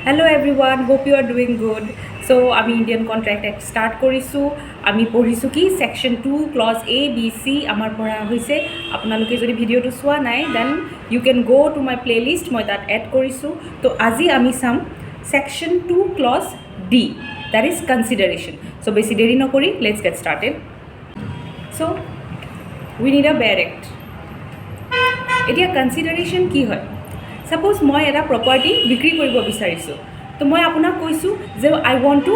Hello everyone, hope you are doing good. So আমি Indian contract act start কৰিছোঁ। আমি পঢ়িছোঁ কি section 2 clause A B C আমাৰ পঢ়া হৈছে। আপোনালোকে যদি ভিডিঅ'টো চোৱা নাই দেন ইউ কেন গ' টু মাই প্লে'লিষ্ট, মই তাত এড কৰিছোঁ। তো আজি আমি চাম section 2 clause D, that is consideration. So' বেছি দেৰি নকৰি let's get started. So' we need a bare act. এতিয়া কনচিডাৰেশ্যন কি হয়? ছাপ'জ মই এটা প্ৰপাৰ্টি বিক্ৰী কৰিব বিচাৰিছোঁ, তো মই আপোনাক কৈছোঁ যে I want to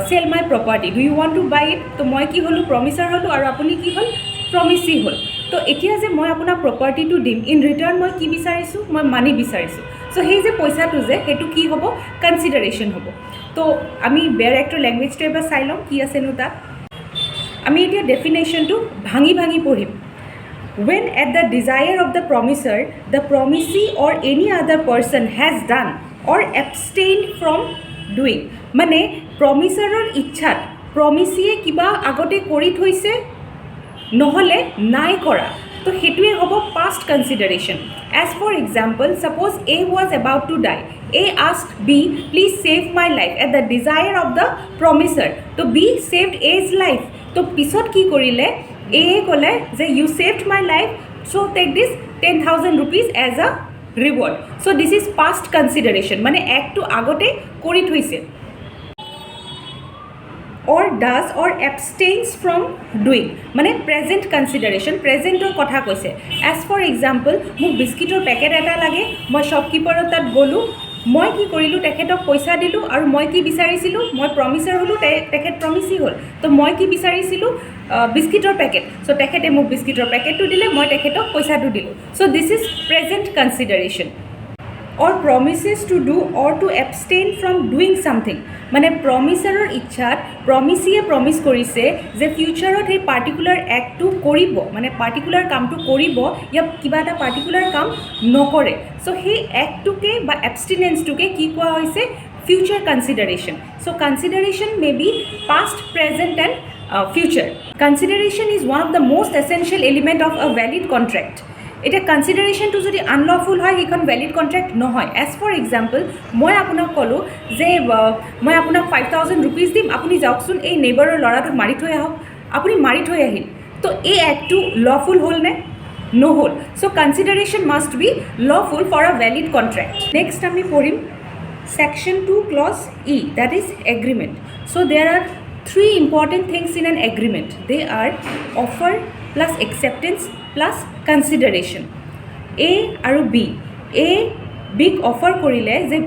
sell my property, do you want to buy it? তো মই কি হ'লোঁ, প্ৰমিচাৰ হ'লোঁ, আৰু আপুনি কি হ'ল, প্ৰমিচি হ'ল। তো এতিয়া যে মই আপোনাক প্ৰপাৰ্টিটো দিম, ইন ৰিটাৰ্ণ মই কি বিচাৰিছোঁ, মই মানি বিচাৰিছোঁ। চ' সেই যে পইচাটো যে সেইটো কি হ'ব, কনচিডাৰেশ্যন হ'ব। তো আমি বেৰ এক্টৰ লেংগুৱেজটো এবাৰ চাই লওঁ কি আছেনো তাত। আমি এতিয়া ডেফিনেশ্যনটো ভাঙি ভাঙি পঢ়িম। When at the desire of the promiser, the promisee or any other person has done or abstained from doing, মানে প্ৰমিচাৰৰ ইচ্ছাত প্ৰমিচিয়ে কিবা আগতে কৰি থৈছে নহ'লে নাই কৰা, তো সেইটোৱে হ'ব past consideration. As for example, suppose A was about to die. A asked B, please save my life at the desire of the promiser. তো B saved A's life. তো পিছত কি কৰিলে, A ক'লে যে you saved my life, so' take this 10,000 rupees as a reward. So' this is past consideration, মানে এক্টটো আগতে কৰি থৈছে। or does or abstains from doing, মানে প্ৰেজেণ্ট কনচিডাৰেশ্যন, প্ৰেজেণ্টৰ কথা কৈছে। এজ ফৰ এক্সাম্পল, মোক বিস্কিটৰ পেকেট এটা লাগে, মই শ্বপকিপাৰৰ তাত গ'লোঁ, মই কি কৰিলোঁ, তেখেতক পইচা দিলোঁ, আৰু মই কি বিচাৰিছিলোঁ, মই প্ৰমিচাৰ হ'লোঁ, তেখেত প্ৰমিচি হ'ল। তো মই কি বিচাৰিছিলোঁ, বিস্কিটৰ পেকেট। চ' তেখেতে মোক বিস্কিটৰ পেকেটটো দিলে, মই তেখেতক পইচাটো দিলোঁ। So' this is present consideration. or promises to do or to abstain from doing something, মানে প্ৰমিচাৰৰ ইচ্ছাত প্ৰমিচিয়ে প্ৰমিচ কৰিছে যে ফিউচাৰত সেই পাৰ্টিকুলাৰ এক্টটো কৰিব, মানে পাৰ্টিকুলাৰ কামটো কৰিব, ইয়া কিবা এটা পাৰ্টিকুলাৰ কাম নকৰে। চ' সেই এক্টটোকে বা এবষ্টিনেঞ্চটোকে কি কোৱা হৈছে, future consideration. So' consideration may be past, present and future. Consideration is one of the most essential element of a valid contract. এতিয়া কনচিডাৰেশ্যনটো যদি আনলফুল হয়, সেইখন ভেলিড কণ্ট্ৰেক্ট নহয়। এজ ফৰ এক্সাম্পল, মই আপোনাক ক'লোঁ যে মই আপোনাক 5,000 rupees দিম, আপুনি যাওকচোন এই নেইবাৰৰ ল'ৰাটোক মাৰি থৈ আহক। আপুনি মাৰি থৈ আহিল, তো এই এক্টটো লফুল হ'লনে? নহ'ল। So' consideration must be lawful for a valid contract. Next আমি পঢ়িম section 2 clause E, that is agreement. So there are three important things in an agreement. They are offer plus acceptance plus consideration. A আৰু B, A বিক offer কৰিলে যে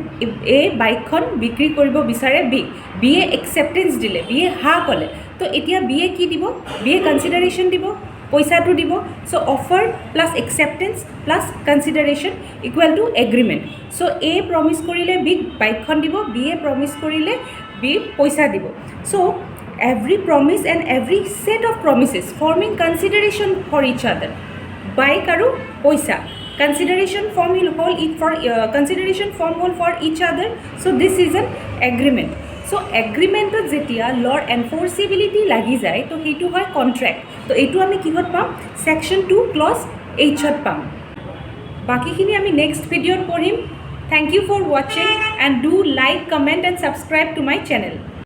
A বাইকখন বিক্ৰী কৰিব বিচাৰে বিক, বি এ একচেপ্টেঞ্চ দিলে, বি এ হা ক'লে। তো এতিয়া বি এ কি দিব, বি এ কনচিডাৰেশ্যন দিব, পইচাটো দিব। So' offer plus acceptance plus consideration equal to agreement. So' A promise কৰিলে বিক বাইকখন দিব, বি এ প্ৰমিচ কৰিলে বি পইচা দিব। চ' every promise and every set of promises forming consideration for each other, bike aru poisa, consideration form whole for each other. So this is an agreement. So agreement jetia law enforceability lagi jay, to hetu hoy contract. To etu ami kihot pam, section 2 clause H hot pam. Baki khini ami next video porhim. Thank you for watching and do like, comment and subscribe to my channel.